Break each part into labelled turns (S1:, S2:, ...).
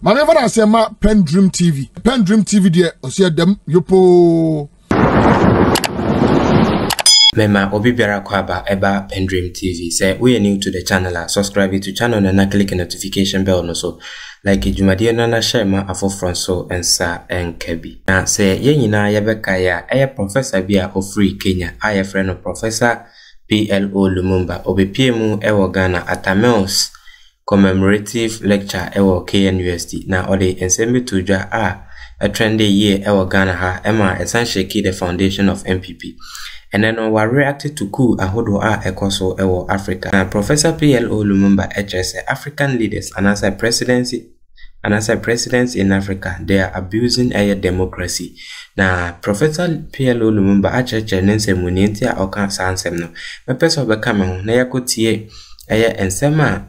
S1: Manever I say ma PENDREAM TV. PENDREAM TV there, o see them yopo.
S2: Mema obi biara kwaba eba PENDREAM TV. Say we are new to the channel, subscribe to the channel and click the notification bell no so. Like jumadi na share ma afo front so ensa enkebi. Na say ye nyina yebeka ya professor bia ofri Kenya. Aye friend of Professor PLO Lumumba obepiem ewo Ghana Atamels commemorative lecture ewo KNUST. Na ode ensembe tuja a trendy year ewo Ghana ha ema essentially the foundation of MPP. And then we reacted to coup ahodo ekoso ewo Africa. Na Professor PLO Lumumba say African leaders and as a presidents in Africa, they are abusing democracy. Na Professor PLO Lumumba acheche nense munientia oka sansem no. Mepeso bekame na yakotie ensema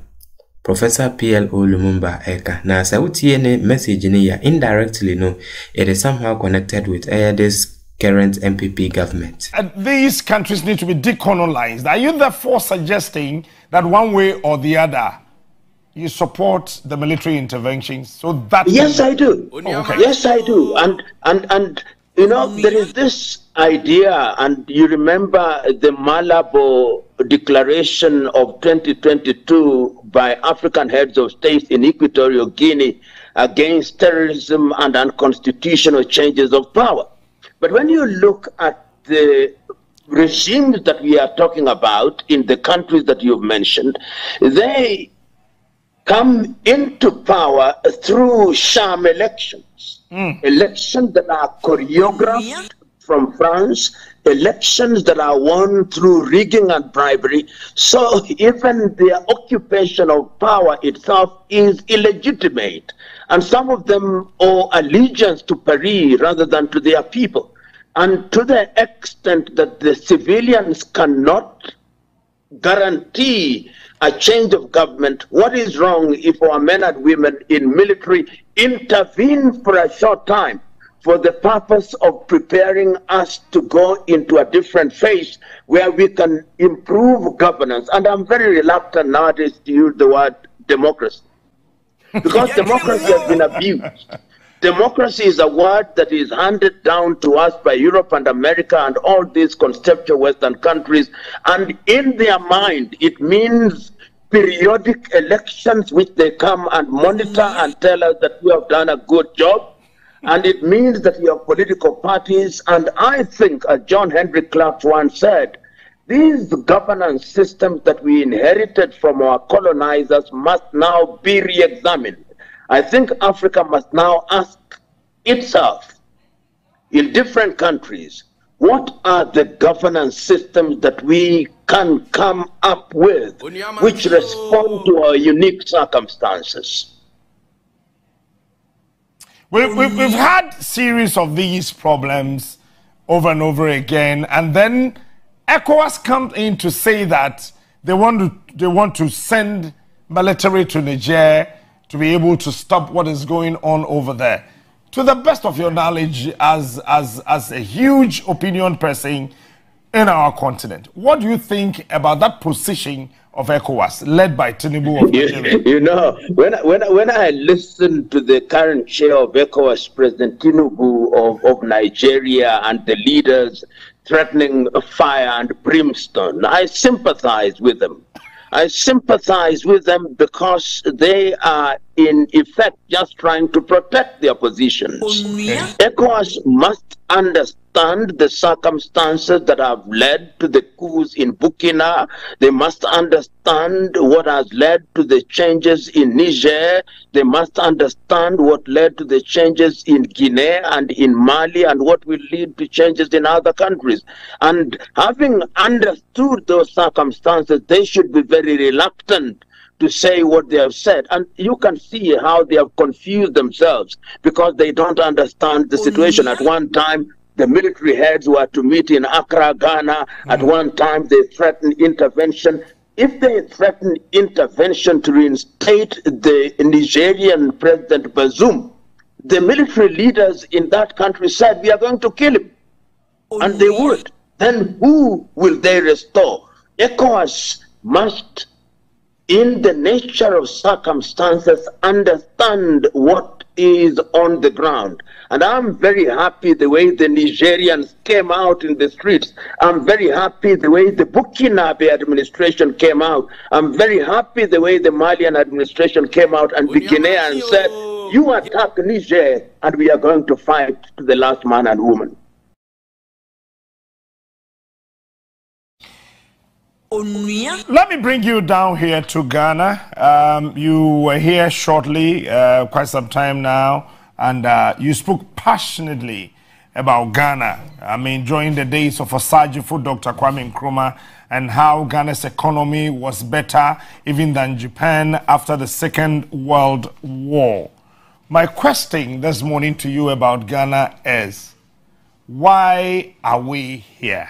S2: Professor PLO Lumumba eka. Na sa utie ne message ni ya indirectly no, it is somehow connected with this current MPP government.
S3: These countries need to be decolonized. Are you therefore suggesting that one way or the other you support the military interventions so that?
S4: Yes, I do. Okay. Yes, I do. And you know, there is this idea, and you remember the Malabo Declaration of 2022 by African heads of states in Equatorial Guinea against terrorism and unconstitutional changes of power. But when you look at the regimes that we are talking about in the countries that you've mentioned, they come into power through sham elections. Elections that are choreographed from France, elections that are won through rigging and bribery. So even their occupation of power itself is illegitimate. And some of them owe allegiance to Paris rather than to their people. And to the extent that the civilians cannot guarantee a change of government, what is wrong if our men and women in military intervene for a short time for the purpose of preparing us to go into a different phase where we can improve governance? And I'm very reluctant nowadays to use the word democracy, because democracy has been abused. Democracy is a word that is handed down to us by Europe and America and all these conceptual Western countries. And in their mind, it means periodic elections which they come and monitor and tell us that we have done a good job. And it means that we have political parties. And I think, as John Henry Clark once said, these governance systems that we inherited from our colonizers must now be re-examined. I think Africa must now ask itself, in different countries, what are the governance systems that we can come up with which respond to our unique circumstances?
S3: We've had series of these problems over and over again, and then ECOWAS comes in to say that they want to send military to Niger to be able to stop what is going on over there. To the best of your knowledge, as a huge opinion person in our continent, what do you think about that position of ECOWAS, led by Tinubu of Nigeria?
S4: You know, when I listen to the current chair of ECOWAS, President Tinubu of Nigeria, and the leaders threatening fire and brimstone, I sympathize with them. I sympathize with them because they are in effect just trying to protect their positions. ECOWAS must understand the circumstances that have led to the coups in Burkina. They must understand what has led to the changes in Niger. They must understand what led to the changes in Guinea and in Mali, and what will lead to changes in other countries. And having understood those circumstances, they should be very reluctant to say what they have said. And you can see how they have confused themselves because they don't understand the situation. At one time, the military heads were to meet in Accra, Ghana. At one time, they threatened intervention. If they threaten intervention to reinstate the Nigerian President Bazoum, the military leaders in that country said, we are going to kill him. And they would. Then who will they restore? ECOWAS must in the nature of circumstances, understand what is on the ground. And I'm very happy the way the Nigerians came out in the streets. I'm very happy the way the Burkinabe administration came out. I'm very happy the way the Malian administration came out and the Guineans said, you attack Niger and we are going to fight to the last man and woman.
S3: Let me bring you down here to Ghana. You were here shortly, quite some time now, and you spoke passionately about Ghana. I mean, during the days of Osajifo, Dr. Kwame Nkrumah, and how Ghana's economy was better even than Japan after the Second World War. My question this morning to you about Ghana is, why are we here?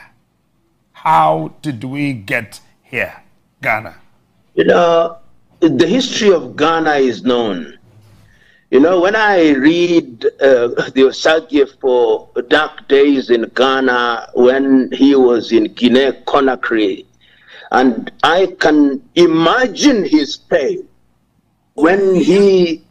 S3: How did we get here, Ghana?
S4: You know, the history of Ghana is known. You know, when I read the Osajifo dark days in Ghana when he was in Guinea-Conakry, and I can imagine his pain when he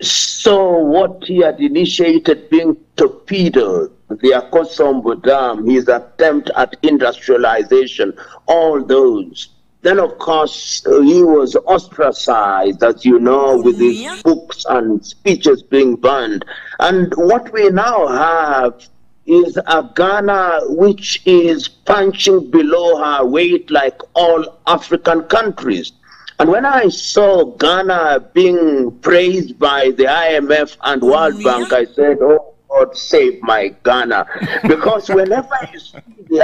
S4: saw what he had initiated being torpedoed, the Akosombo Dam, his attempt at industrialization, all those. Then, of course, he was ostracized, as you know, with his books and speeches being banned. And what we now have is a Ghana which is punching below her weight like all African countries. And when I saw Ghana being praised by the IMF and World Bank, I said, oh, God save my Ghana. Because whenever you see the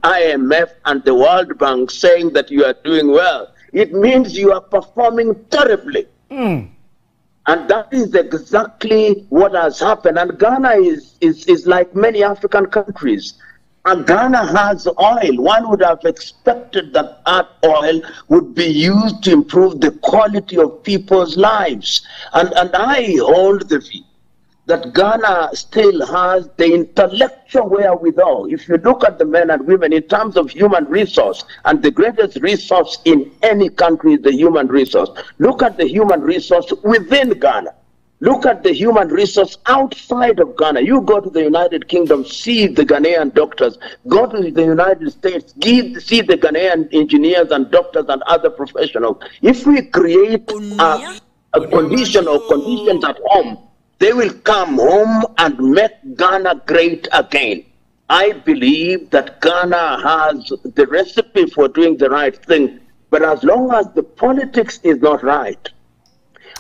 S4: IMF and the World Bank saying that you are doing well, it means you are performing terribly. And that is exactly what has happened. And Ghana is like many African countries. And Ghana has oil. One would have expected that that oil would be used to improve the quality of people's lives. And I hold the view that Ghana still has the intellectual wherewithal. If you look at the men and women in terms of human resource, and the greatest resource in any country is the human resource. Look at the human resource within Ghana. Look at the human resource outside of Ghana. You go to the United Kingdom, see the Ghanaian doctors. Go to the United States, see the Ghanaian engineers and doctors and other professionals. If we create a condition or conditions at home, they will come home and make Ghana great again. I believe that Ghana has the recipe for doing the right thing, but as long as the politics is not right,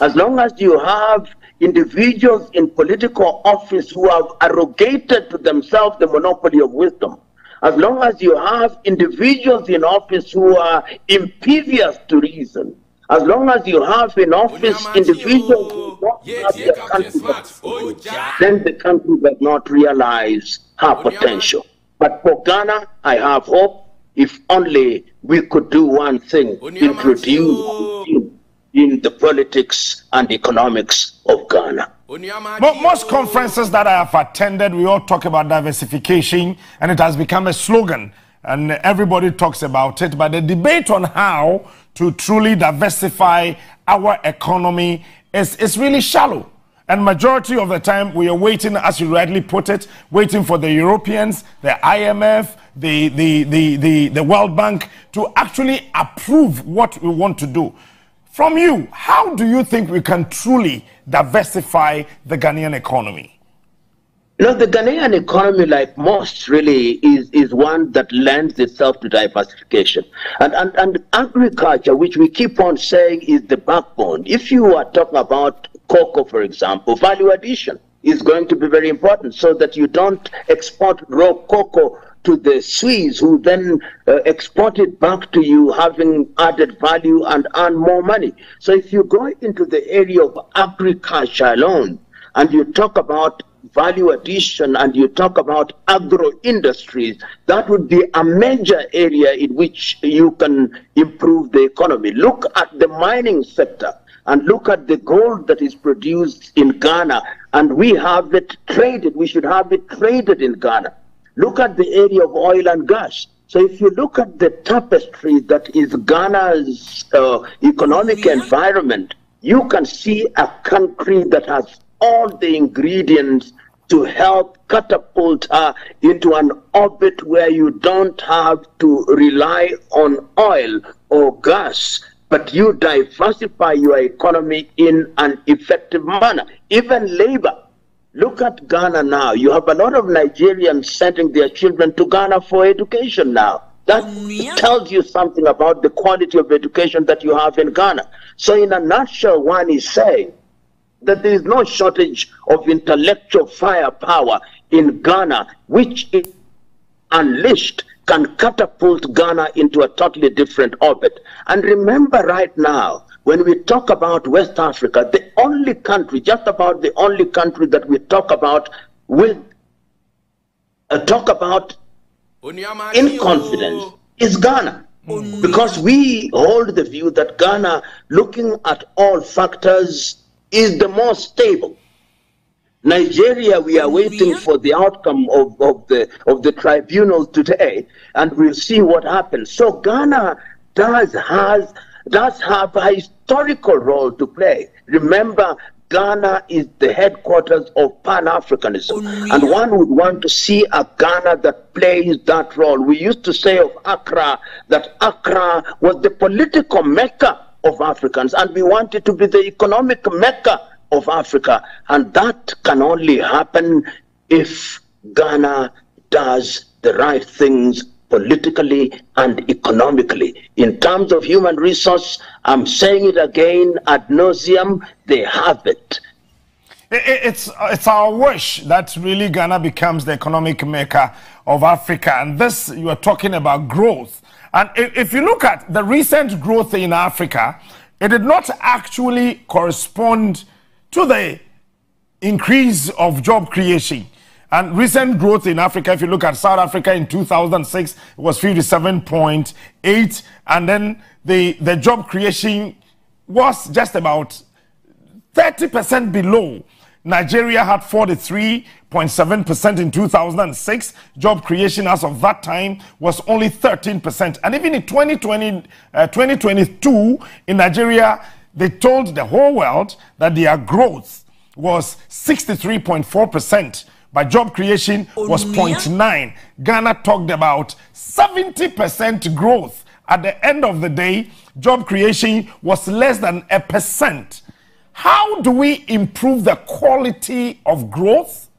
S4: as long as you have individuals in political office who have arrogated to themselves the monopoly of wisdom, as long as you have individuals in office who are impervious to reason, as long as you have in office individuals who don't have their country, then the country does not realize her potential. But for Ghana, I have hope. If only we could do one thing, introduce in the politics and economics of Ghana.
S3: Most conferences that I have attended, we all talk about diversification, and it has become a slogan, and everybody talks about it. But the debate on how to truly diversify our economy is really shallow. And majority of the time, we are waiting, as you rightly put it, waiting for the Europeans, the IMF, the World Bank to actually approve what we want to do. From you, how do you think we can truly diversify the Ghanaian economy?
S4: You know, the Ghanaian economy, like most, really is one that lends itself to diversification. And agriculture, which we keep on saying is the backbone. If you are talking about cocoa, for example, value addition is going to be very important so that you don't export raw cocoa to the Swiss, who then export it back to you, having added value and earn more money. So if you go into the area of agriculture alone, and you talk about value addition and you talk about agro-industries, that would be a major area in which you can improve the economy. Look at the mining sector and look at the gold that is produced in Ghana, and we have it traded. We should have it traded in Ghana. Look at the area of oil and gas. So if you look at the tapestry that is Ghana's economic environment, you can see a country that has all the ingredients to help catapult her into an orbit where you don't have to rely on oil or gas, but you diversify your economy in an effective manner. Even labor. Look at Ghana now. You have a lot of Nigerians sending their children to Ghana for education now. That tells you something about the quality of education that you have in Ghana. So in a nutshell, one is saying that there is no shortage of intellectual firepower in Ghana, which is unleashed can catapult Ghana into a totally different orbit. And remember right now, when we talk about West Africa, the only country, just about the only country that we talk about with in confidence is Ghana. Because we hold the view that Ghana, looking at all factors, is the most stable. Nigeria, we are waiting for the outcome of the tribunal today, and we'll see what happens. So Ghana does have a historical role to play. Remember, Ghana is the headquarters of Pan-Africanism, and one would want to see a Ghana that plays that role. We used to say of Accra that Accra was the political Mecca of Africans, and we want it to be the economic Mecca of Africa, and that can only happen if Ghana does the right things politically and economically. In terms of human resource, I'm saying it again ad nauseum, they have it.
S3: It's our wish that really Ghana becomes the economic mecca of Africa. And this, you are talking about growth. And if you look at the recent growth in Africa, it did not actually correspond to the increase of job creation. And recent growth in Africa, if you look at South Africa in 2006, it was 57.8. And then the job creation was just about 30% below. Nigeria had 43.7% in 2006. Job creation as of that time was only 13%. And even in 2022, in Nigeria, they told the whole world that their growth was 63.4%. But job creation was 0.9. Ghana talked about 70% growth. At the end of the day, job creation was less than 1%. How do we improve the quality of growth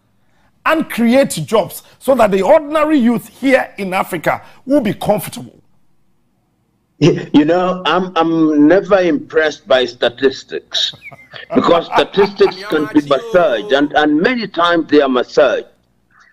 S3: and create jobs so that the ordinary youth here in Africa will be comfortable?
S4: You know, I'm never impressed by statistics because statistics can be massaged, and many times they are massaged.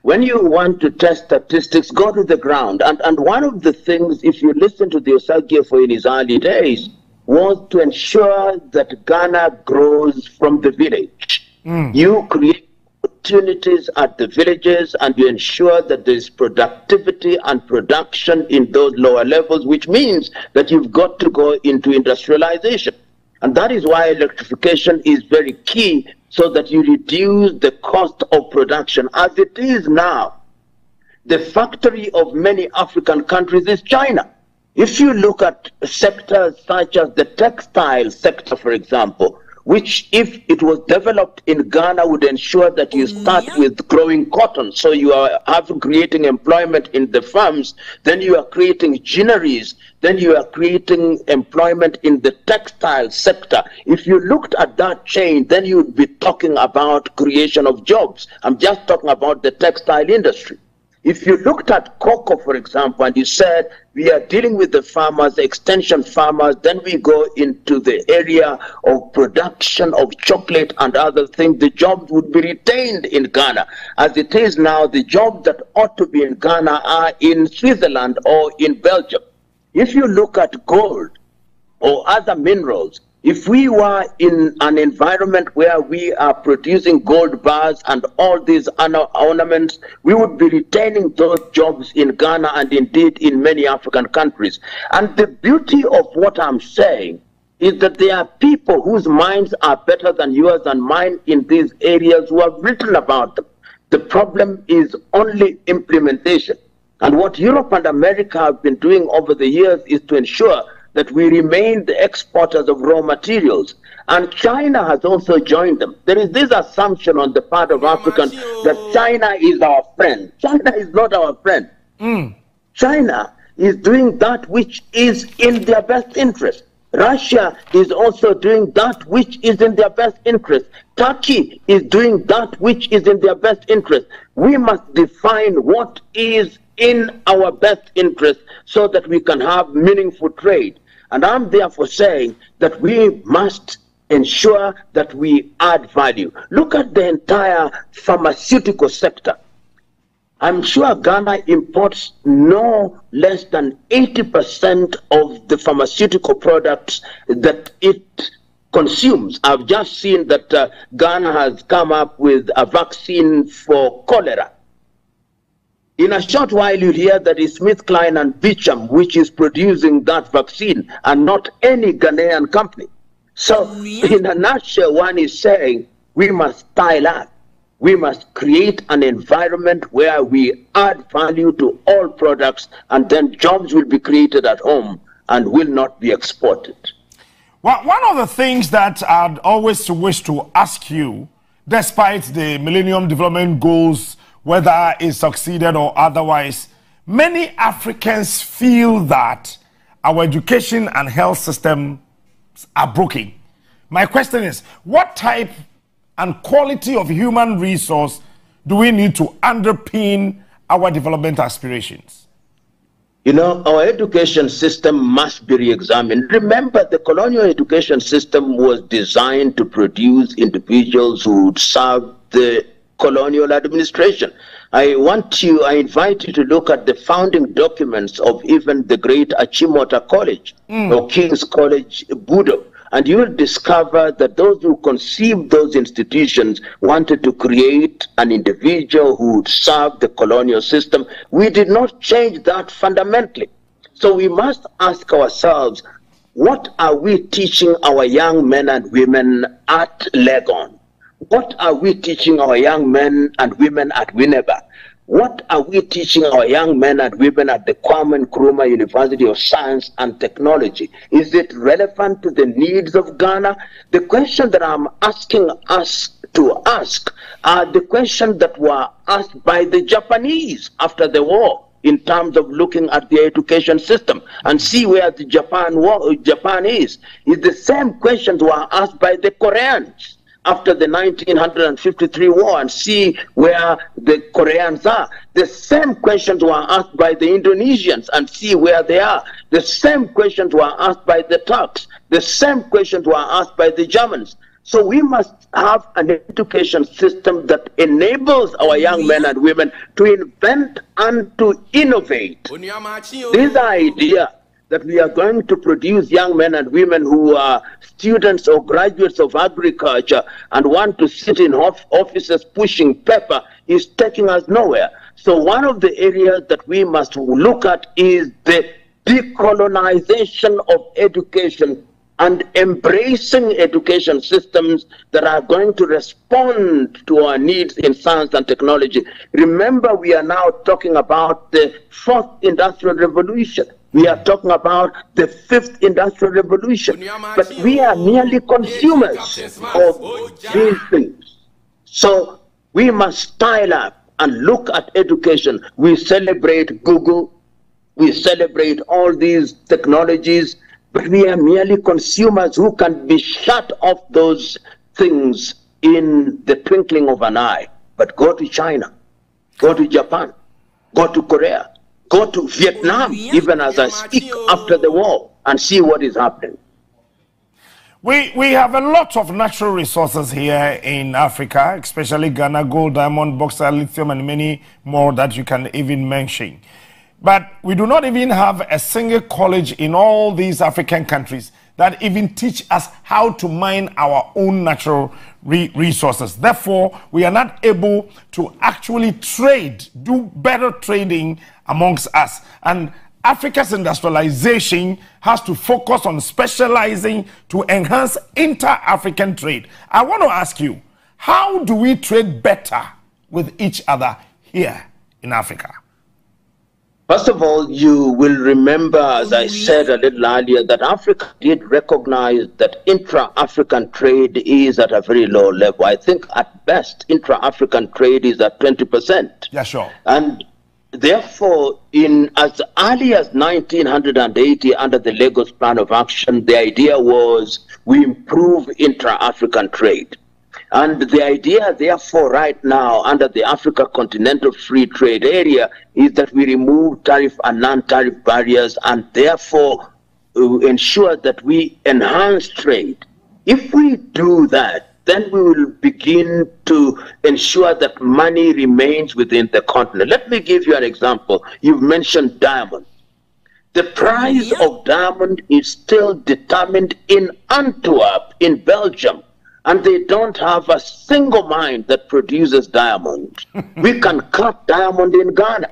S4: When you want to test statistics, go to the ground. And one of the things, if you listen to the Osagyefo in his early days, was to ensure that Ghana grows from the village. You create opportunities at the villages, and you ensure that there is productivity and production in those lower levels, which means that you've got to go into industrialization. And that is why electrification is very key, so that you reduce the cost of production. As it is now, the factory of many African countries is China. If you look at sectors such as the textile sector, for example, which if it was developed in Ghana would ensure that you start with growing cotton, so you are creating employment in the farms, then you are creating ginneries, then you are creating employment in the textile sector. If you looked at that chain, then you would be talking about creation of jobs. I'm just talking about the textile industry. If you looked at cocoa, for example, and you said we are dealing with the farmers, the extension farmers, then we go into the area of production of chocolate and other things, the jobs would be retained in Ghana. As it is now, the jobs that ought to be in Ghana are in Switzerland or in Belgium. If you look at gold or other minerals, if we were in an environment where we are producing gold bars and all these ornaments, we would be retaining those jobs in Ghana and indeed in many African countries. And the beauty of what I'm saying is that there are people whose minds are better than yours and mine in these areas who have written about them. The problem is only implementation. And what Europe and America have been doing over the years is to ensure that we remain the exporters of raw materials. And China has also joined them. There is this assumption on the part of Africans that China is our friend. China is not our friend. China is doing that which is in their best interest. Russia is also doing that which is in their best interest. Turkey is doing that which is in their best interest. We must define what is in our best interest so that we can have meaningful trade. And I'm therefore saying that we must ensure that we add value. Look at the entire pharmaceutical sector. I'm sure Ghana imports no less than 80% of the pharmaceutical products that it consumes. I've just seen that Ghana has come up with a vaccine for cholera. In a short while, you hear that it's SmithKline and Beecham which is producing that vaccine and not any Ghanaian company. So in a nutshell, one is saying we must style up. We must create an environment where we add value to all products, and then jobs will be created at home and will not be exported.
S3: Well, one of the things that I'd always wish to ask you, despite the Millennium Development Goals, whether it succeeded or otherwise, many Africans feel that our education and health systems are broken. My question is, what type and quality of human resource do we need to underpin our development aspirations?
S4: You know, our education system must be re-examined. Remember, the colonial education system was designed to produce individuals who would serve the colonial administration. I invite you to look at the founding documents of even the great Achimota College or King's College, Budo. And you will discover that those who conceived those institutions wanted to create an individual who would serve the colonial system. We did not change that fundamentally. So we must ask ourselves, what are we teaching our young men and women at Legon? What are we teaching our young men and women at Winneba? What are we teaching our young men and women at the Kwame Nkrumah University of Science and Technology? Is it relevant to the needs of Ghana? The question that I'm asking us to ask are the questions that were asked by the Japanese after the war in terms of looking at their education system and see where the Japan is. Is the same questions were asked by the Koreans after the 1953 war and see where the Koreans are. The same questions were asked by the Indonesians and see where they are. The same questions were asked by the Turks. The same questions were asked by the Germans. So we must have an education system that enables our young men and women to invent and to innovate. This idea that we are going to produce young men and women who are students or graduates of agriculture and want to sit in offices pushing paper is taking us nowhere. So one of the areas that we must look at is the decolonization of education and embracing education systems that are going to respond to our needs in science and technology. Remember, we are now talking about the 4th Industrial Revolution. We are talking about the 5th Industrial Revolution. But we are merely consumers of these things. So we must style up and look at education. We celebrate Google. We celebrate all these technologies. But we are merely consumers who can be shut off those things in the twinkling of an eye. But go to China, go to Japan, go to Korea, go to Vietnam, even as I speak after the war, and see what is happening.
S3: We have a lot of natural resources here in Africa, especially Ghana, gold, diamond, bauxite, lithium, and many more that you can even mention. But we do not even have a single college in all these African countries that even teach us how to mine our own natural resources. Therefore, we are not able to actually trade, do better trading amongst us. And Africa's industrialization has to focus on specializing to enhance inter-African trade. I want to ask you, how do we trade better with each other here in Africa?
S4: First of all, you will remember, as I said a little earlier, that Africa did recognize that intra-African trade is at a very low level. I think at best, intra-African trade is at 20%.
S3: Yeah, sure.
S4: And therefore, in as early as 1980, under the Lagos Plan of Action, the idea was we improve intra-African trade. And the idea, therefore, right now, under the Africa Continental Free Trade Area, is that we remove tariff and non-tariff barriers and therefore ensure that we enhance trade. If we do that, then we will begin to ensure that money remains within the continent. Let me give you an example. You've mentioned diamond. The price of diamond is still determined in Antwerp, in Belgium. And they don't have a single mine that produces diamond. We can cut diamond in Ghana.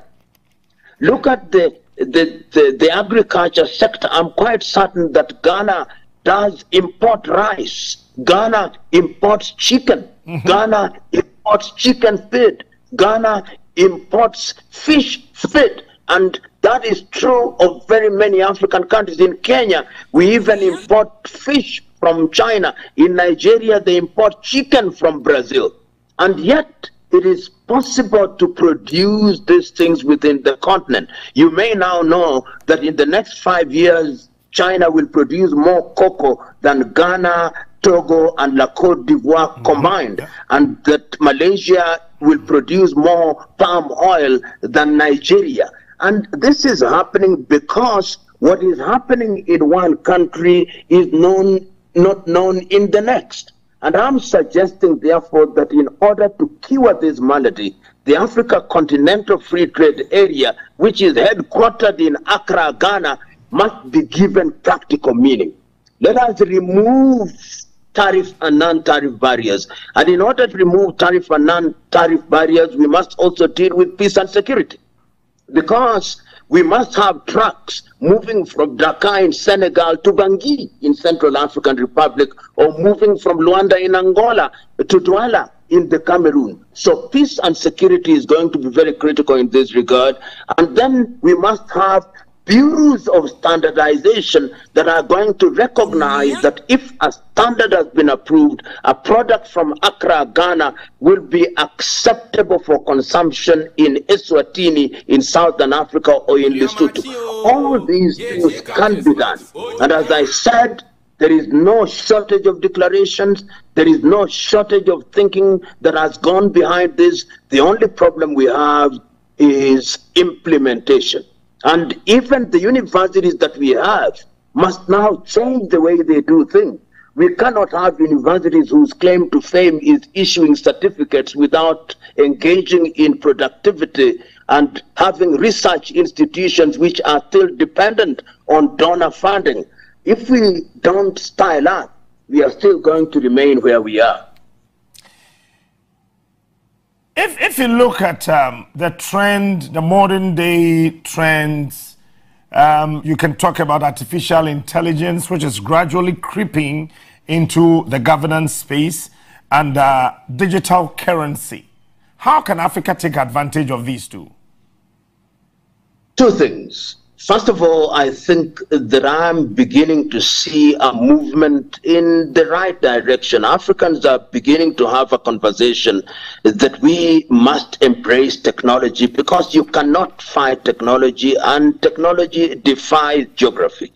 S4: Look at the agriculture sector. I'm quite certain that Ghana does import rice. Ghana imports chicken. Ghana imports chicken feed. Ghana imports fish feed. And that is true of very many African countries. In Kenya, we even import fish from China. In Nigeria, they import chicken from Brazil. And yet, it is possible to produce these things within the continent. You may now know that in the next 5 years, China will produce more cocoa than Ghana, Togo, and La Côte d'Ivoire combined. And that Malaysia will produce more palm oil than Nigeria. And this is happening because what is happening in one country is not known in the next. And I'm suggesting, therefore, that in order to cure this malady, the Africa Continental Free Trade Area, which is headquartered in Accra, Ghana, must be given practical meaning. Let us remove tariff and non-tariff barriers. And in order to remove tariff and non-tariff barriers, we must also deal with peace and security. Because we must have trucks moving from Dakar in Senegal to Bangui in Central African Republic, or moving from Luanda in Angola to Douala in the Cameroon. So peace and security is going to be very critical in this regard. And then we must have bureaus of standardization that are going to recognize that if a standard has been approved, a product from Accra, Ghana will be acceptable for consumption in Eswatini, in Southern Africa, or in Lesotho. All these things can be done. And as I said, there is no shortage of declarations. There is no shortage of thinking that has gone behind this. The only problem we have is implementation. And even the universities that we have must now change the way they do things. We cannot have universities whose claim to fame is issuing certificates without engaging in productivity and having research institutions which are still dependent on donor funding. If we don't style up, we are still going to remain where we are.
S3: If you look at the trend, the modern day trends, you can talk about artificial intelligence, which is gradually creeping into the governance space, and digital currency. How can Africa take advantage of these two?
S4: Two things. First of all, I think that I'm beginning to see a movement in the right direction. Africans are beginning to have a conversation that we must embrace technology, because you cannot fight technology, and technology defies geography.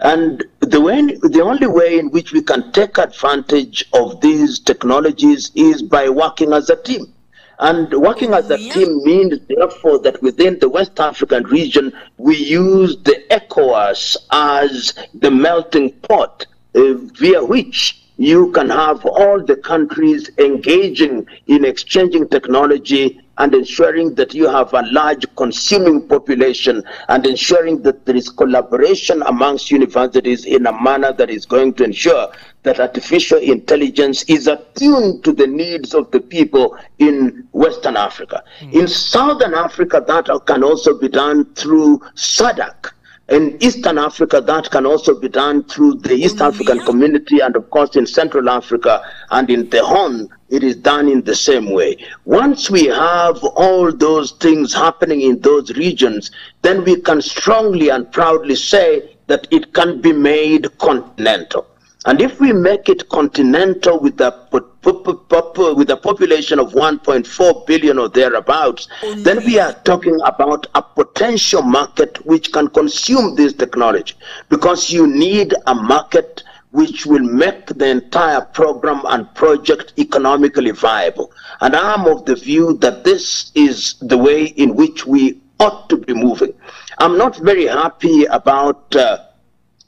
S4: And the only way in which we can take advantage of these technologies is by working as a team. And working as a team means, therefore, that within the West African region, we use the ECOWAS as the melting pot via which you can have all the countries engaging in exchanging technology and ensuring that you have a large consuming population, and ensuring that there is collaboration amongst universities in a manner that is going to ensure that artificial intelligence is attuned to the needs of the people in Western Africa. In Southern Africa, that can also be done through SADC. In Eastern Africa, that can also be done through the East African Community, and of course in Central Africa and in the Horn, it is done in the same way. Once we have all those things happening in those regions, then we can strongly and proudly say that it can be made continental. And if we make it continental with a population of 1.4 billion or thereabouts, then we are talking about a potential market which can consume this technology, because you need a market which will make the entire program and project economically viable. And I am of the view that this is the way in which we ought to be moving. I'm not very happy about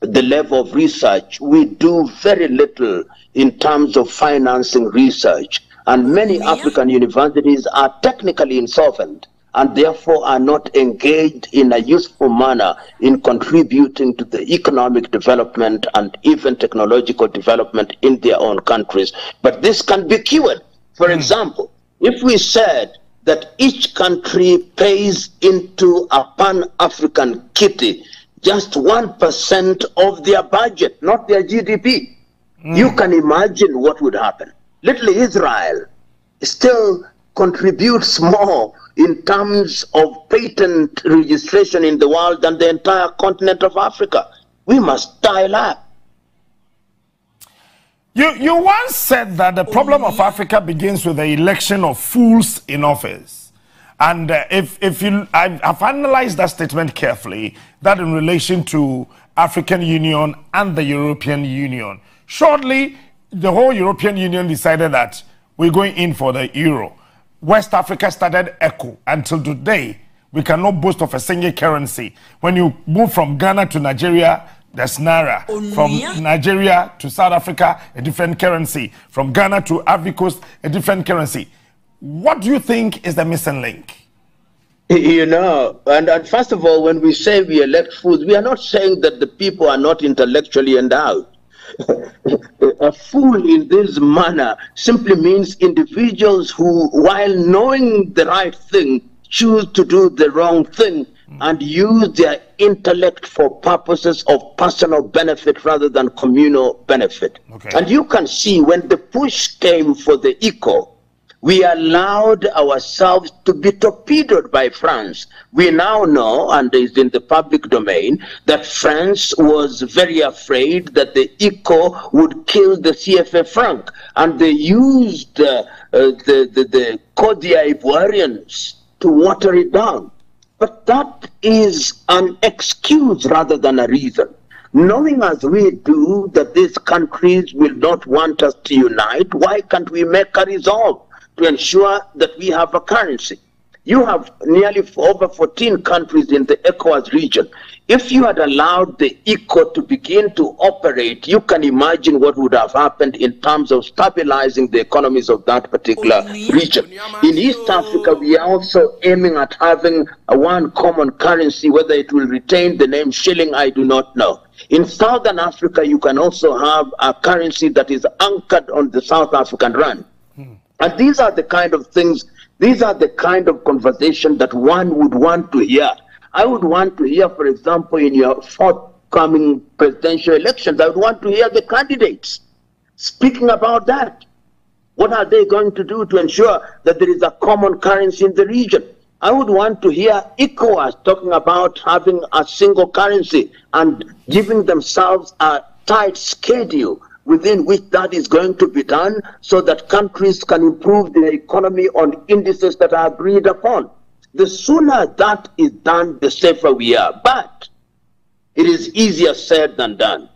S4: the level of research. We do very little in terms of financing research, and many African universities are technically insolvent and therefore are not engaged in a useful manner in contributing to the economic development and even technological development in their own countries. But this can be cured. For example, if we said that each country pays into a pan-African kitty just 1% of their budget, not their GDP. You can imagine what would happen. Little Israel still contributes more in terms of patent registration in the world than the entire continent of Africa. We must dial up.
S3: You once said that the problem of Africa begins with the election of fools in office. And I've analyzed that statement carefully, that in relation to African Union and the European Union. Shortly, the whole European Union decided that we're going in for the euro. West Africa started ECO. Until today, we cannot boast of a single currency. When you move from Ghana to Nigeria, there's Naira. From Nigeria to South Africa, a different currency. From Ghana to Ivory Coast, a different currency. What do you think is the missing link?
S4: You know, and first of all, when we say we elect fools, we are not saying that the people are not intellectually endowed. A fool in this manner simply means individuals who, while knowing the right thing, choose to do the wrong thing and use their intellect for purposes of personal benefit rather than communal benefit. Okay. And you can see when the push came for the ECO, we allowed ourselves to be torpedoed by France. We now know, and it's in the public domain, that France was very afraid that the ECO would kill the CFA franc, and they used the Côte d'Ivoirians to water it down. But that is an excuse rather than a reason. Knowing as we do that these countries will not want us to unite, why can't we make a resolve to ensure that we have a currency? You have nearly over 14 countries in the ECOWAS region. If you had allowed the ECO to begin to operate, you can imagine what would have happened in terms of stabilizing the economies of that particular region. In East Africa, we are also aiming at having one common currency. Whether it will retain the name shilling, I do not know. In Southern Africa, you can also have a currency that is anchored on the South African rand. And these are the kind of things, these are the kind of conversation that one would want to hear. I would want to hear, for example, in your forthcoming presidential elections, I would want to hear the candidates speaking about that. What are they going to do to ensure that there is a common currency in the region? I would want to hear ECOWAS talking about having a single currency and giving themselves a tight schedule within which that is going to be done so that countries can improve their economy on indices that are agreed upon. The sooner that is done, the safer we are. But it is easier said than done.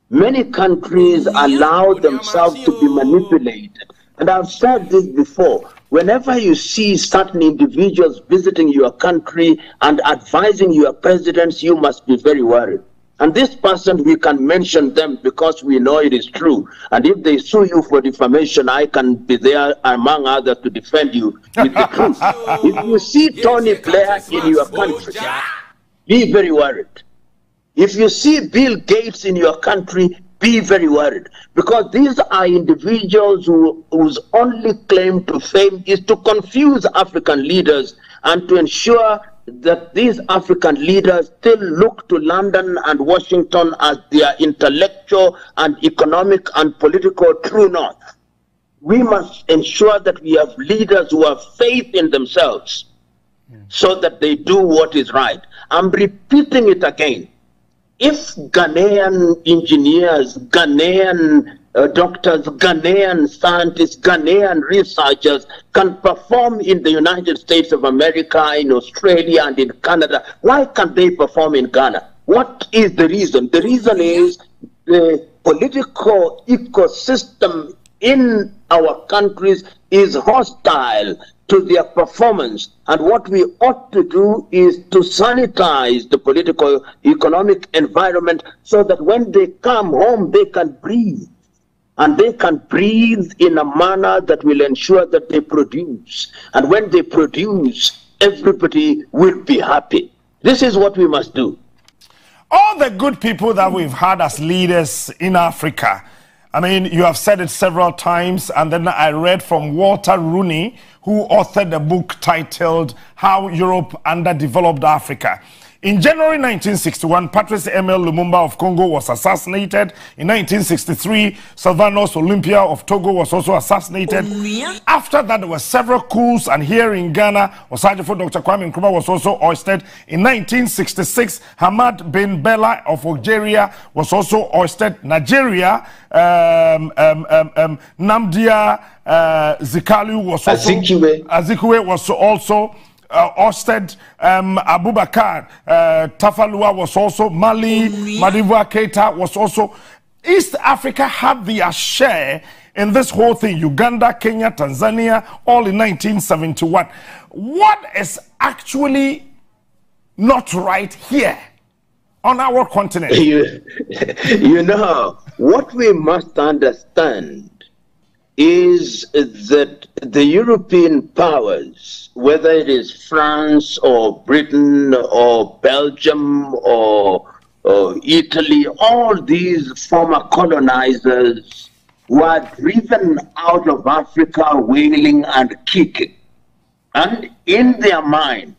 S4: Many countries allow themselves to be manipulated. And I've said this before. Whenever you see certain individuals visiting your country and advising your presidents, you must be very worried. And this person, we can mention them because we know it is true. And if they sue you for defamation, I can be there, among others, to defend you with the truth. If you see Tony Blair in your country, be very worried. If you see Bill Gates in your country, be very worried. Because these are individuals whose only claim to fame is to confuse African leaders and to ensure that these African leaders still look to London and Washington as their intellectual and economic and political true north. We must ensure that we have leaders who have faith in themselves so that they do what is right. I'm repeating it again. If Ghanaian engineers, Ghanaian doctors, Ghanaian scientists, Ghanaian researchers can perform in the United States of America, in Australia, and in Canada, why can't they perform in Ghana? What is the reason? The reason is the political ecosystem in our countries is hostile to their performance. And what we ought to do is to sanitize the political economic environment so that when they come home, they can breathe. And they can breathe in a manner that will ensure that they produce. And when they produce, everybody will be happy. This is what we must do.
S3: All the good people that we've had as leaders in Africa, I mean, you have said it several times, and then I read from Walter Rooney, who authored a book titled How Europe Underdeveloped Africa. In January 1961, Patrice Emile Lumumba of Congo was assassinated. In 1963, Sylvanus Olympia of Togo was also assassinated. After that, there were several coups, and here in Ghana, Osajifo Dr. Kwame Nkrumah was also ousted. In 1966, Hamad bin Bella of Algeria was also ousted. Nigeria, Namdia Zikalu was also Azikiwe was also ousted. Abubakar Tafalua was also Mali. Madiba Keita was also. East Africa had their share in this whole thing. Uganda, Kenya, Tanzania, all in 1971. What is actually not right here on our continent?
S4: You know, what we must understand is that the European powers, whether it is France or Britain or Belgium or Italy, all these former colonizers were driven out of Africa wailing and kicking. And in their mind,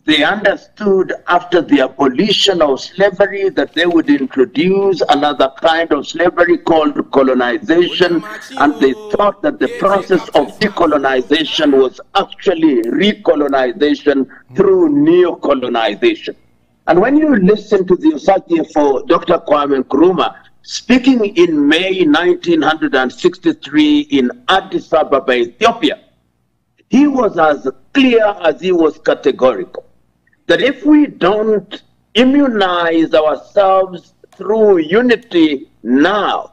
S4: they understood after the abolition of slavery that they would introduce another kind of slavery called colonization, and they thought that the process of decolonization was actually recolonization through neocolonization. And when you listen to the Osage for Dr. Kwame Nkrumah speaking in May 1963 in Addis Ababa, Ethiopia, he was as clear as he was categorical. That if we don't immunize ourselves through unity now,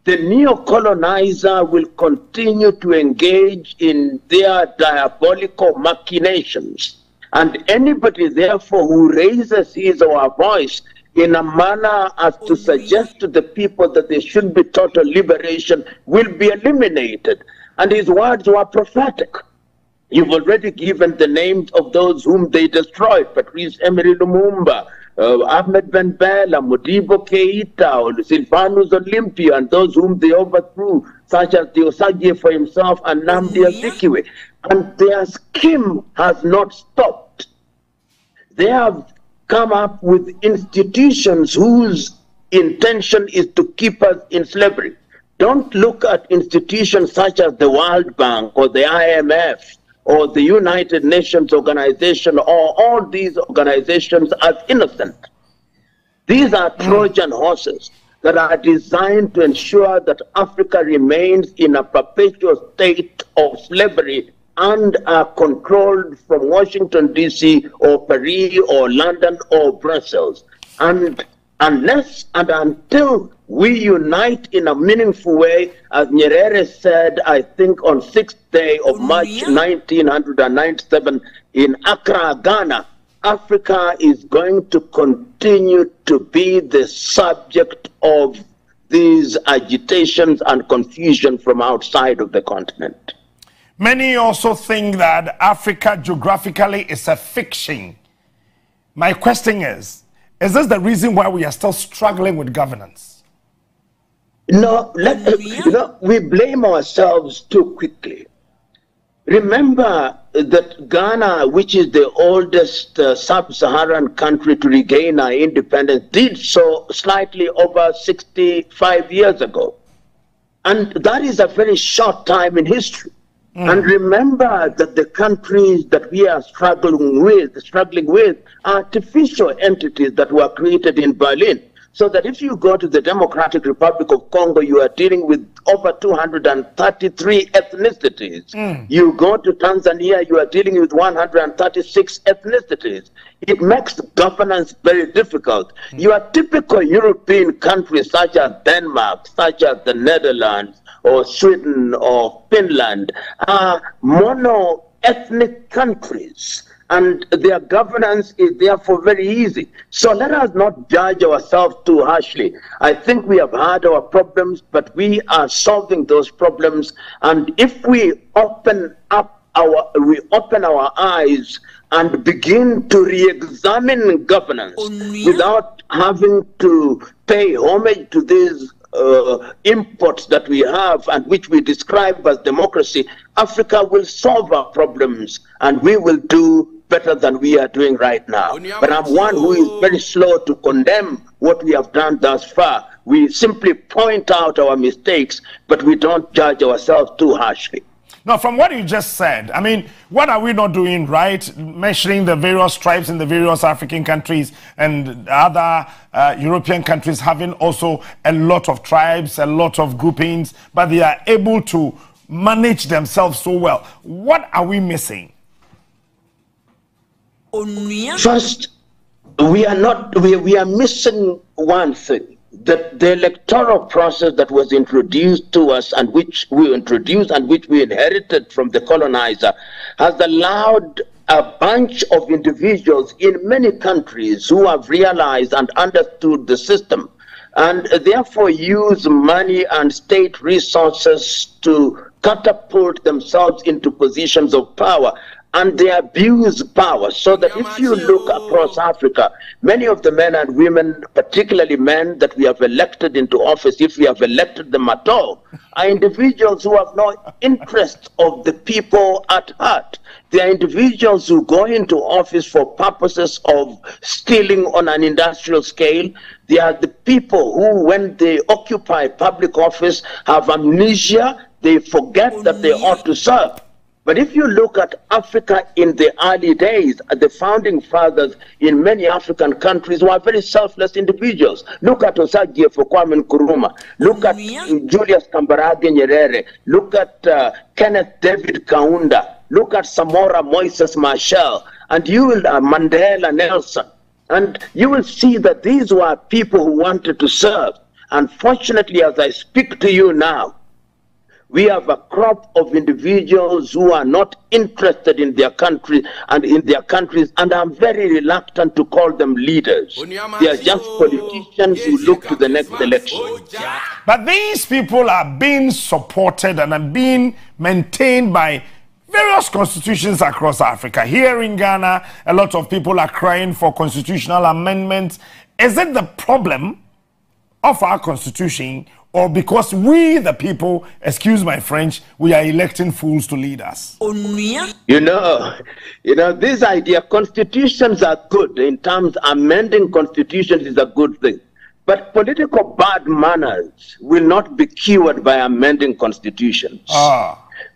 S4: the neo-colonizer will continue to engage in their diabolical machinations. And anybody, therefore, who raises his or her voice in a manner as to suggest to the people that they should be total liberation will be eliminated. And his words were prophetic. You've already given the names of those whom they destroyed: Patrice Emery Lumumba, Ahmed Ben Bella, Modibo Keita, Sylvanus Olympia, and those whom they overthrew, such as the Osage for himself and Nnamdi Azikiwe. And their scheme has not stopped. They have come up with institutions whose intention is to keep us in slavery. Don't look at institutions such as the World Bank or the IMF or the United Nations Organization, or all these organizations as innocent. These are Trojan horses that are designed to ensure that Africa remains in a perpetual state of slavery and are controlled from Washington, D.C., or Paris, or London, or Brussels. And unless and until we unite in a meaningful way, as Nyerere said, I think on 6th day of March 1997 in Accra, Ghana, Africa is going to continue to be the subject of these agitations and confusion from outside of the continent.
S3: Many also think that Africa geographically is a fiction. My question is this the reason why we are still struggling with governance?
S4: No, we blame ourselves too quickly. Remember that Ghana, which is the oldest sub-Saharan country to regain our independence, did so slightly over 65 years ago. And that is a very short time in history. And remember that the countries that we are struggling with are artificial entities that were created in Berlin. So that if you go to the Democratic Republic of Congo, you are dealing with over 233 ethnicities. You go to Tanzania, you are dealing with 136 ethnicities. It makes governance very difficult. Your typical European countries such as Denmark, such as the Netherlands, or Sweden, or Finland, are mono-ethnic countries. And their governance is therefore very easy. So let us not judge ourselves too harshly. I think we have had our problems, but we are solving those problems. And if we open our eyes and begin to re-examine governance without having to pay homage to these imports that we have and which we describe as democracy, Africa will solve our problems and we will do better than we are doing right now. But I'm one who is very slow to condemn what we have done thus far. We simply point out our mistakes, but we don't judge ourselves too harshly.
S3: Now, from what you just said, I mean, what are we not doing right? Measuring the various tribes in the various African countries and other European countries having also a lot of tribes, a lot of groupings, but they are able to manage themselves so well. What are we missing?
S4: First, we are missing one thing. That the electoral process that was introduced to us and which we inherited from the colonizer has allowed a bunch of individuals in many countries who have realized and understood the system and therefore use money and state resources to catapult themselves into positions of power. And they abuse power, so that if you look across Africa, many of the men and women, particularly men that we have elected into office, if we have elected them at all, are individuals who have no interest of the people at heart. They are individuals who go into office for purposes of stealing on an industrial scale. They are the people who, when they occupy public office, have amnesia. They forget that they ought to serve. But if you look at Africa in the early days, the founding fathers in many African countries were very selfless individuals. Look at Osagie Kwame Nkrumah. Look at Julius Kambarage Nyerere. Look at Kenneth David Kaunda. Look at Samora Moises Machel. And you will, Mandela Nelson. And you will see that these were people who wanted to serve. Unfortunately, as I speak to you now, we have a crop of individuals who are not interested in their country and in their countries, and I'm very reluctant to call them leaders. They are just politicians who look to the next election.
S3: But these people are being supported and are being maintained by various constitutions across Africa. Here in Ghana, a lot of people are crying for constitutional amendments. Is it the problem of our constitution, or because we, the people, excuse my French, we are electing fools to lead us?
S4: You know, this idea, constitutions are good. In terms, amending constitutions is a good thing. But political bad manners will not be cured by amending constitutions.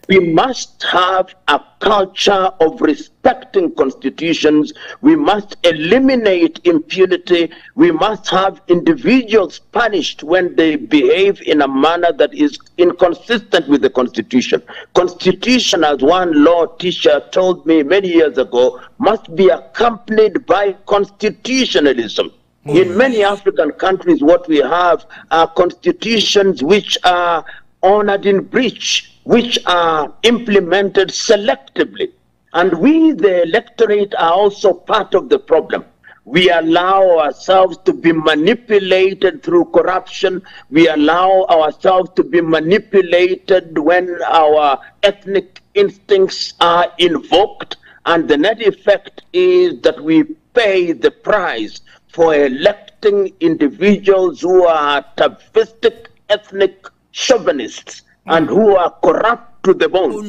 S4: We must have a culture of respecting constitutions. We must eliminate impunity. We must have individuals punished when they behave in a manner that is inconsistent with the Constitution. Constitution, as one law teacher told me many years ago, must be accompanied by constitutionalism. In many African countries, what we have are constitutions which are honored in breach, which are implemented selectively. And we, the electorate, are also part of the problem. We allow ourselves to be manipulated through corruption. We allow ourselves to be manipulated when our ethnic instincts are invoked. And the net effect is that we pay the price for electing individuals who are atavistic ethnic chauvinists and who are corrupt to the bone.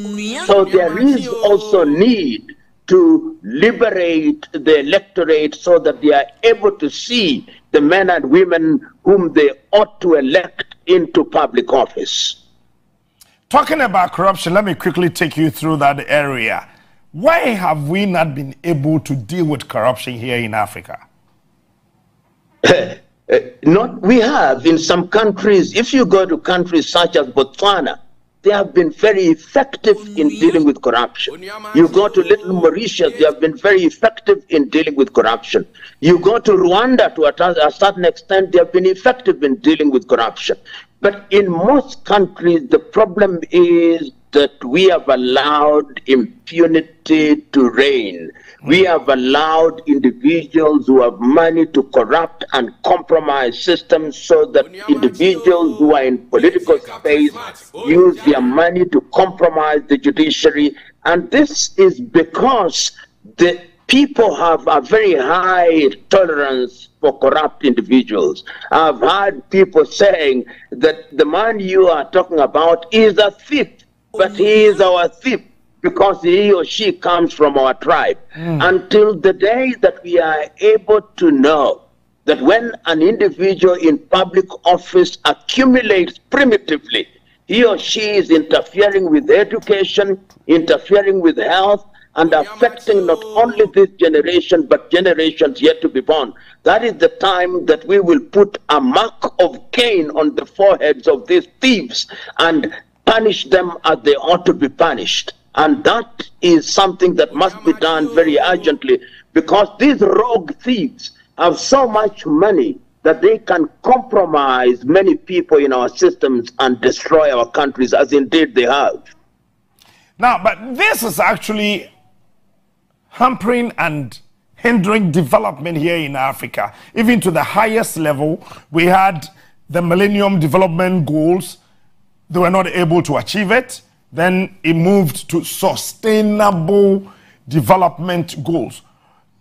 S4: So there is also need to liberate the electorate so that they are able to see the men and women whom they ought to elect into public office.
S3: Talking about corruption, let me quickly take you through that area. Why have we not been able to deal with corruption here in Africa?
S4: We have in some countries. If you go to countries such as Botswana, they have been very effective in dealing with corruption. You go to Little Mauritius, they have been very effective in dealing with corruption. You go to Rwanda, to a certain extent, they have been effective in dealing with corruption. But in most countries, the problem is that we have allowed impunity to reign. We have allowed individuals who have money to corrupt and compromise systems so that individuals who are in political space use their money to compromise the judiciary. And this is because the people have a very high tolerance for corrupt individuals. I've heard people saying that the man you are talking about is a thief, but he is our thief because he or she comes from our tribe. Until the day that we are able to know that when an individual in public office accumulates primitively, he or she is interfering with education, interfering with health, and affecting not only this generation, but generations yet to be born. That is the time that we will put a mark of Cain on the foreheads of these thieves and punish them as they ought to be punished. And that is something that must be done very urgently, because these rogue thieves have so much money that they can compromise many people in our systems and destroy our countries, as indeed they have.
S3: Now, but this is actually hampering and hindering development here in Africa. Even to the highest level, we had the Millennium Development Goals. They were not able to achieve it. Then it moved to Sustainable Development Goals,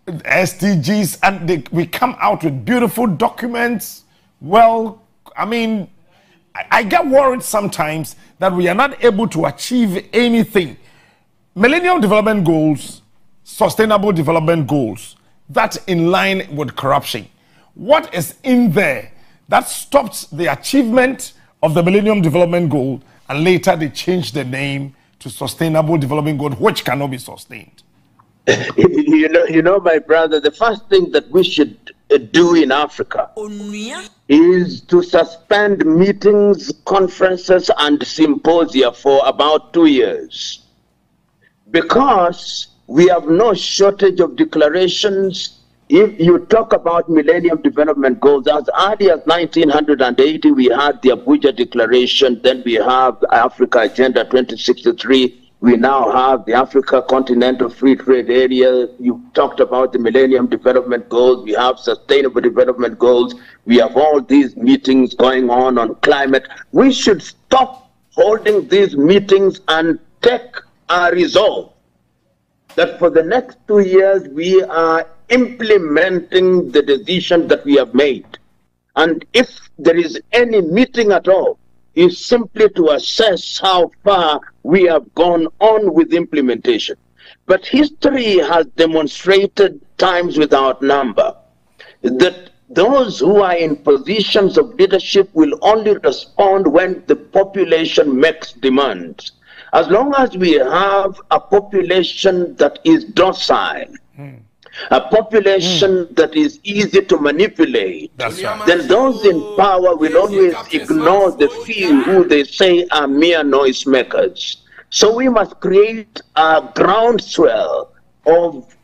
S3: SDGs, and we come out with beautiful documents. Well, I mean, I get worried sometimes that we are not able to achieve anything. Millennium Development Goals, Sustainable Development Goals, that's in line with corruption. What is in there that stops the achievement of the Millennium Development Goal, and later they changed the name to Sustainable Development Goal, which cannot be sustained?
S4: You know, my brother, the first thing that we should do in Africa is to suspend meetings, conferences, and symposia for about 2 years, because we have no shortage of declarations. If you talk about Millennium Development Goals, as early as 1980, we had the Abuja Declaration, then we have Africa Agenda 2063, we now have the Africa Continental Free Trade Area. You talked about the Millennium Development Goals, we have Sustainable Development Goals, we have all these meetings going on climate. We should stop holding these meetings and take a resolve that for the next 2 years we are implementing the decision that we have made. And if there is any meeting at all, is simply to assess how far we have gone on with implementation. But history has demonstrated times without number that those who are in positions of leadership will only respond when the population makes demands. As long as we have a population that is docile, a population that is easy to manipulate, then those in power will always ignore the few who they say are mere noisemakers. So we must create a groundswell of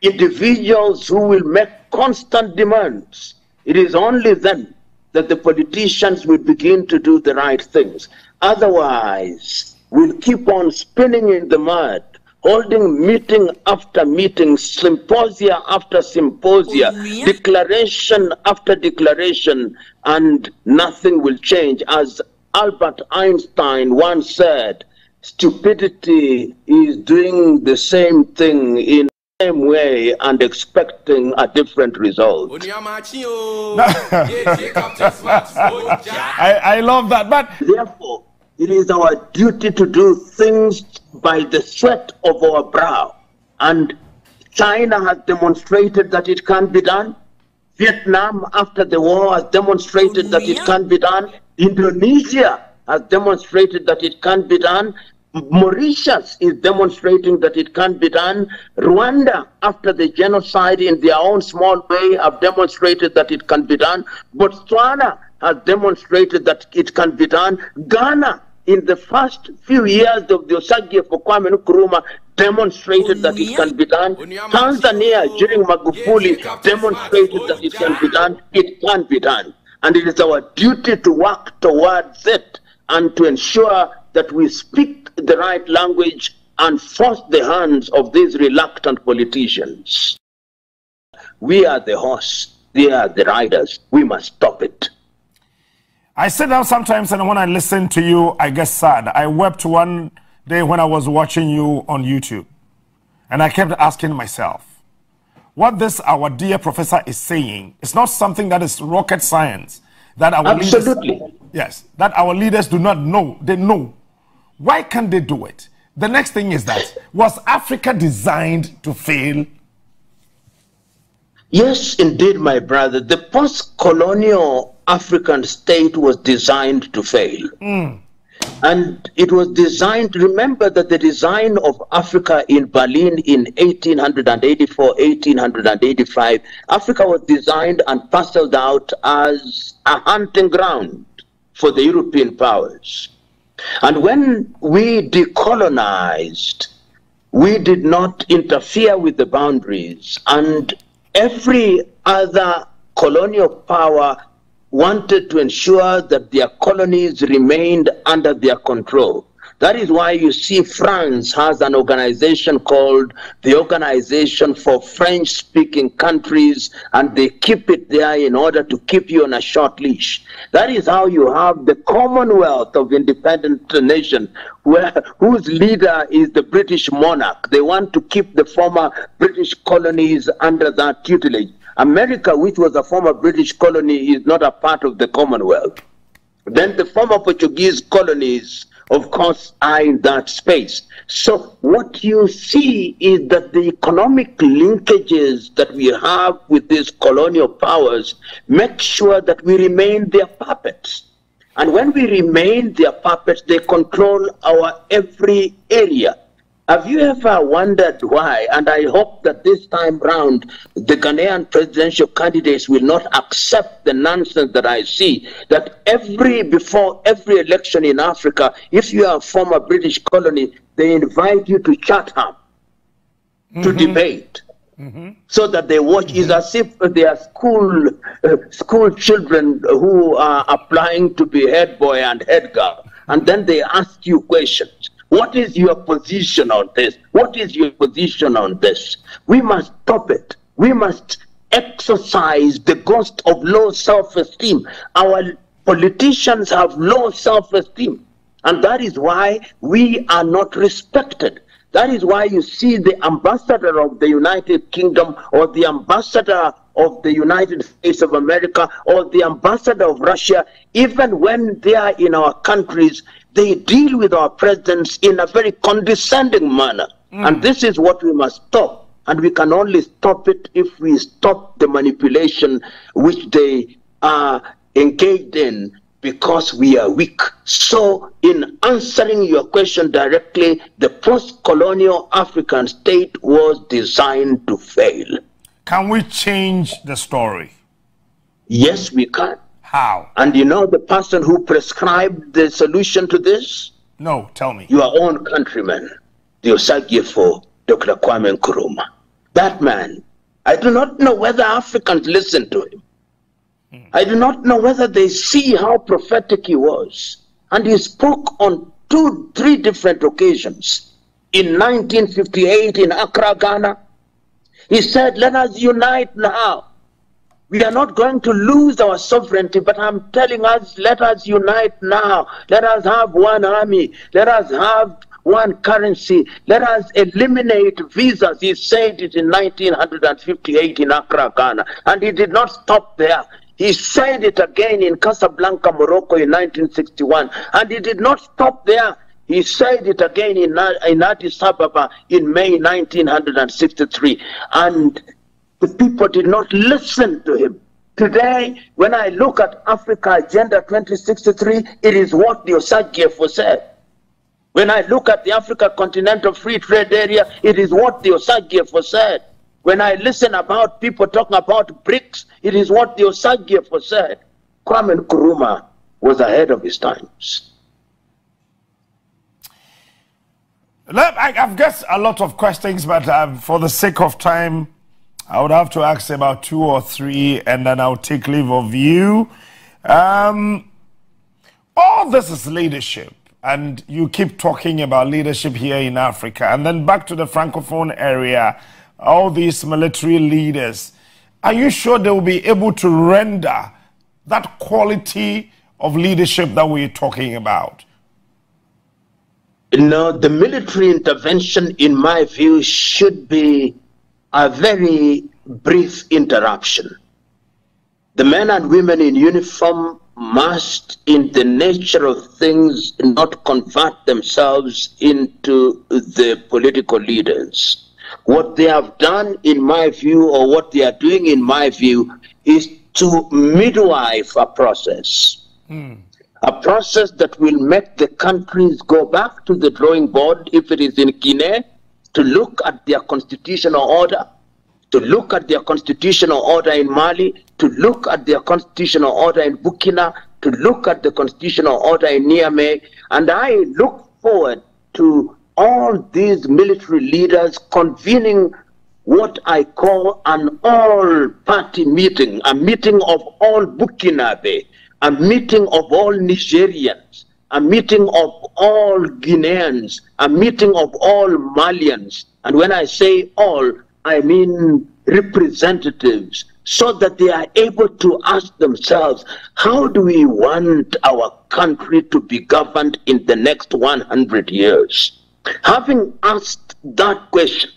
S4: individuals who will make constant demands. It is only then that the politicians will begin to do the right things. Otherwise, we'll keep on spinning in the mud, holding meeting after meeting, symposia after symposia, declaration after declaration, and nothing will change. As Albert Einstein once said, stupidity is doing the same thing in the same way and expecting a different result.
S3: I love that. But
S4: therefore, It is our duty to do things by the sweat of our brow. And China has demonstrated that it can be done. Vietnam, after the war, has demonstrated that it can be done. Indonesia has demonstrated that it can be done. Mauritius is demonstrating that it can be done. Rwanda, after the genocide in their own small way, have demonstrated that it can be done. Botswana has demonstrated that it can be done. Ghana, in the first few years of the Osagie for Kwame Nkrumah, demonstrated that it can be done. Tanzania, during Magufuli, demonstrated that it can be done. It can be done. And it is our duty to work towards it and to ensure that we speak the right language and force the hands of these reluctant politicians. We are the horse, they are the riders. We must stop it.
S3: I sit down sometimes and when I listen to you, I get sad. I wept one day when I was watching you on YouTube. And I kept asking myself, what this our dear professor is saying is not something that is rocket science. That our
S4: Absolutely.
S3: Leaders, yes, that our leaders do not know. They know. Why can't they do it? The next thing is that, was Africa designed to fail?
S4: Yes, indeed, my brother. The post-colonial African state was designed to fail. And it was designed, remember that the design of Africa in Berlin in 1884, 1885, Africa was designed and parceled out as a hunting ground for the European powers. And when we decolonized, we did not interfere with the boundaries, and every other colonial power wanted to ensure that their colonies remained under their control. That is why you see France has an organization called the Organization for French-Speaking Countries, and they keep it there in order to keep you on a short leash. That is how you have the Commonwealth of Independent Nations, whose leader is the British monarch. They want to keep the former British colonies under that tutelage. America, which was a former British colony, is not a part of the Commonwealth. Then the former Portuguese colonies, of course, are in that space. So what you see is that the economic linkages that we have with these colonial powers make sure that we remain their puppets. And when we remain their puppets, they control our every area. Have you ever wondered why? And I hope that this time round, the Ghanaian presidential candidates will not accept the nonsense that I see, that before every election in Africa, if you are a former British colony, they invite you to Chatham to debate. So that they watch. Is as if they are school children who are applying to be head boy and head girl. And then they ask you questions. What is your position on this? What is your position on this? We must stop it. We must exercise the ghost of low self-esteem. Our politicians have low self-esteem, and that is why we are not respected. That is why you see the ambassador of the United Kingdom, or the ambassador of the United States of America, or the ambassador of Russia, even when they are in our countries, they deal with our presidents in a very condescending manner. And this is what we must stop. And we can only stop it if we stop the manipulation which they are engaged in, because we are weak. So in answering your question directly, the post-colonial African state was designed to fail.
S3: Can we change the story?
S4: Yes, we can.
S3: How?
S4: And you know the person who prescribed the solution to this?
S3: No, tell me.
S4: Your own countryman, the Osagie for Dr. Kwame Nkrumah. That man, I do not know whether Africans listen to him. I do not know whether they see how prophetic he was. And he spoke on 3 different occasions. In 1958 in Accra, Ghana, he said, let us unite now. We are not going to lose our sovereignty, but I'm telling us, let us unite now. Let us have one army. Let us have one currency. Let us eliminate visas. He said it in 1958 in Accra, Ghana. And he did not stop there. He said it again in Casablanca, Morocco in 1961. And he did not stop there. He said it again in Addis Ababa in May 1963. And the people did not listen to him. Today, when I look at Africa Agenda 2063, it is what the Osagyefo said. When I look at the Africa Continental Free Trade Area, it is what the Osagyefo said. When I listen about people talking about BRICS, it is what the Osagyefo said. Kwame Nkrumah was ahead of his times.
S3: I've got a lot of questions, but for the sake of time, I would have to ask about 2 or 3, and then I'll take leave of you. All this is leadership, and you keep talking about leadership here in Africa. And then back to the Francophone area, all these military leaders, are you sure they will be able to render that quality of leadership that we're talking about?
S4: No, the military intervention, in my view, should be a very brief interruption. The men and women in uniform must, in the nature of things, not convert themselves into the political leaders. What they have done, in my view, or what they are doing, in my view, is to midwife a process. A process that will make the countries go back to the drawing board, if it is in Guinea, to look at their constitutional order, to look at their constitutional order in Mali, to look at their constitutional order in Burkina, to look at the constitutional order in Niamey. And I look forward to all these military leaders convening what I call an all-party meeting, a meeting of all Burkinabe, a meeting of all Nigerians, a meeting of all Guineans, a meeting of all Malians. And when I say all, I mean representatives, so that they are able to ask themselves, how do we want our country to be governed in the next 100 years? Having asked that question,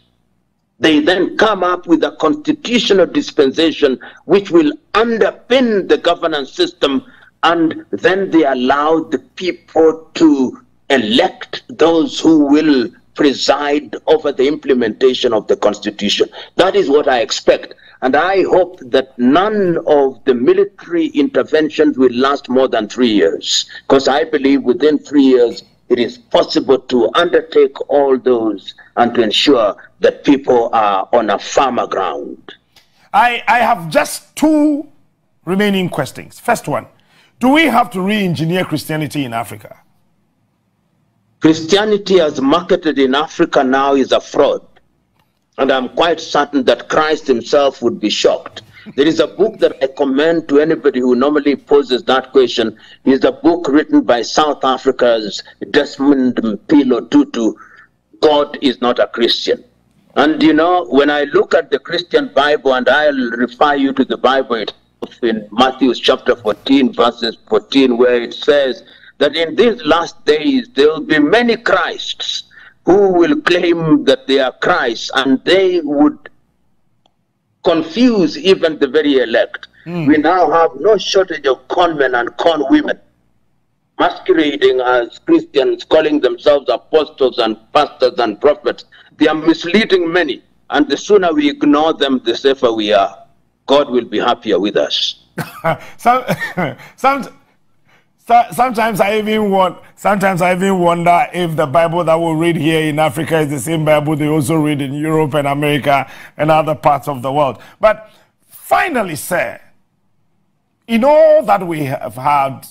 S4: they then come up with a constitutional dispensation which will underpin the governance system, and then they allow the people to elect those who will preside over the implementation of the Constitution. That is what I expect. And I hope that none of the military interventions will last more than 3 years, because I believe within 3 years it is possible to undertake all those and to ensure that people are on a firmer ground.
S3: I have just 2 remaining questions. First one, do we have to re-engineer Christianity in Africa?
S4: Christianity as marketed in Africa now is a fraud. And I'm quite certain that Christ himself would be shocked. There is a book that I commend to anybody who normally poses that question. It is a book written by South Africa's Desmond Mpilo Tutu, God is Not a Christian. And you know, when I look at the Christian Bible, and I'll refer you to the Bible in Matthew chapter 14, verses 14, where it says that in these last days there will be many Christs who will claim that they are Christ, and they would confuse even the very elect. We now have no shortage of conmen and conwomen masquerading as Christians, calling themselves apostles and pastors and prophets. They are misleading many, and the sooner we ignore them, the safer we are. God will be happier with us.
S3: Sometimes I even wonder if the Bible that we read here in Africa is the same Bible they also read in Europe and America and other parts of the world. But finally, sir, in all that we have had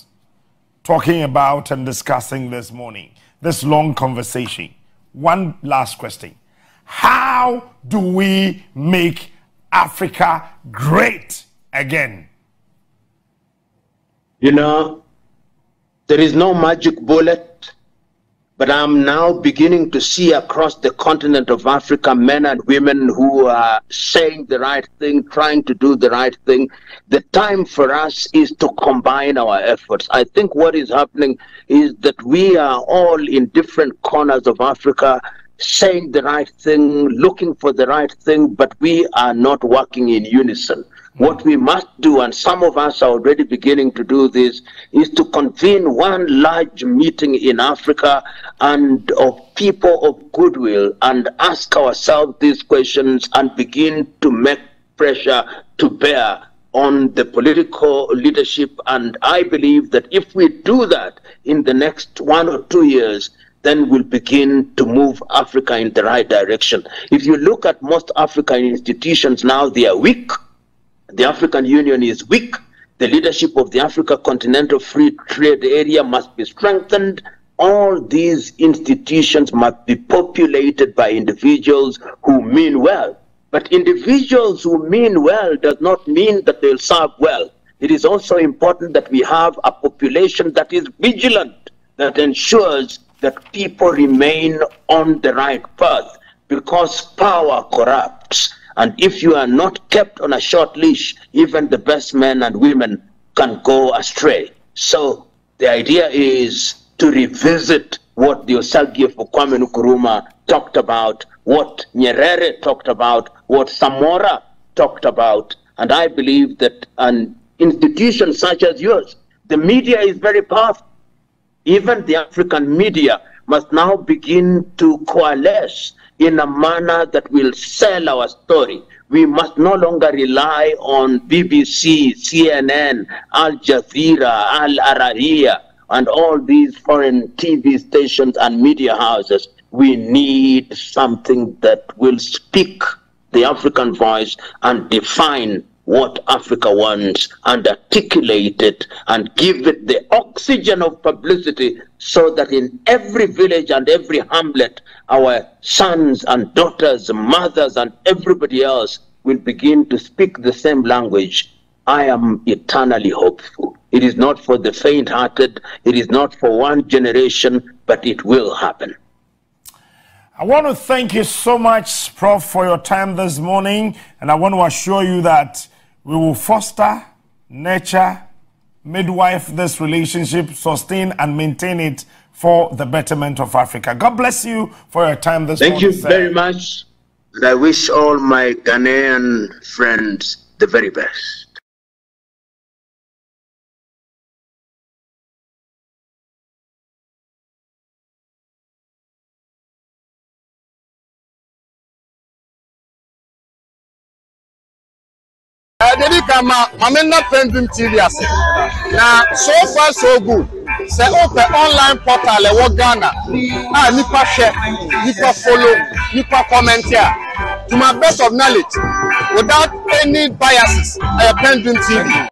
S3: talking about and discussing this morning, this long conversation, one last question. How do we make Africa great again?
S4: You know, there is no magic bullet, but I'm now beginning to see across the continent of Africa men and women who are saying the right thing, trying to do the right thing. The time for us is to combine our efforts. I think what is happening is that we are all in different corners of Africa saying the right thing, looking for the right thing, but we are not working in unison. What we must do, and some of us are already beginning to do this, is to convene one large meeting in Africa and of people of goodwill and ask ourselves these questions and begin to make pressure to bear on the political leadership. And I believe that if we do that in the next 1 or 2 years, then we'll begin to move Africa in the right direction. If you look at most African institutions now, they are weak. The African Union is weak. The leadership of the Africa Continental Free Trade Area must be strengthened. All these institutions must be populated by individuals who mean well. But individuals who mean well does not mean that they'll serve well. It is also important that we have a population that is vigilant, that ensures that people remain on the right path, because power corrupts. And if you are not kept on a short leash, even the best men and women can go astray. So the idea is to revisit what the Osagie for Kwame Nkrumah talked about, what Nyerere talked about, what Samora talked about. And I believe that an institution such as yours, the media is very powerful. Even the African media must now begin to coalesce in a manner that will sell our story. We must no longer rely on BBC, CNN, Al Jazeera, Al Arabiya, and all these foreign TV stations and media houses. We need something that will speak the African voice and define what Africa wants and articulate it and give it the oxygen of publicity, so that in every village and every hamlet, our sons and daughters, mothers and everybody else will begin to speak the same language. I am eternally hopeful. It is not for the faint-hearted, it is not for one generation, but it will happen.
S3: I want to thank you so much, Prof, for your time this morning, and I want to assure you that we will foster, nurture, midwife this relationship, sustain and maintain it for the betterment of Africa. God bless you for your time this morning.
S4: Thank you very much. And I wish all my Ghanaian friends the very best.
S5: Mamena PENDREAM TV ase. Now, so far so good. Say open online portal e wo Ghana. Nipa share, nipa follow, nipa comment here. To my best of knowledge, without any biases, PENDREAM TV.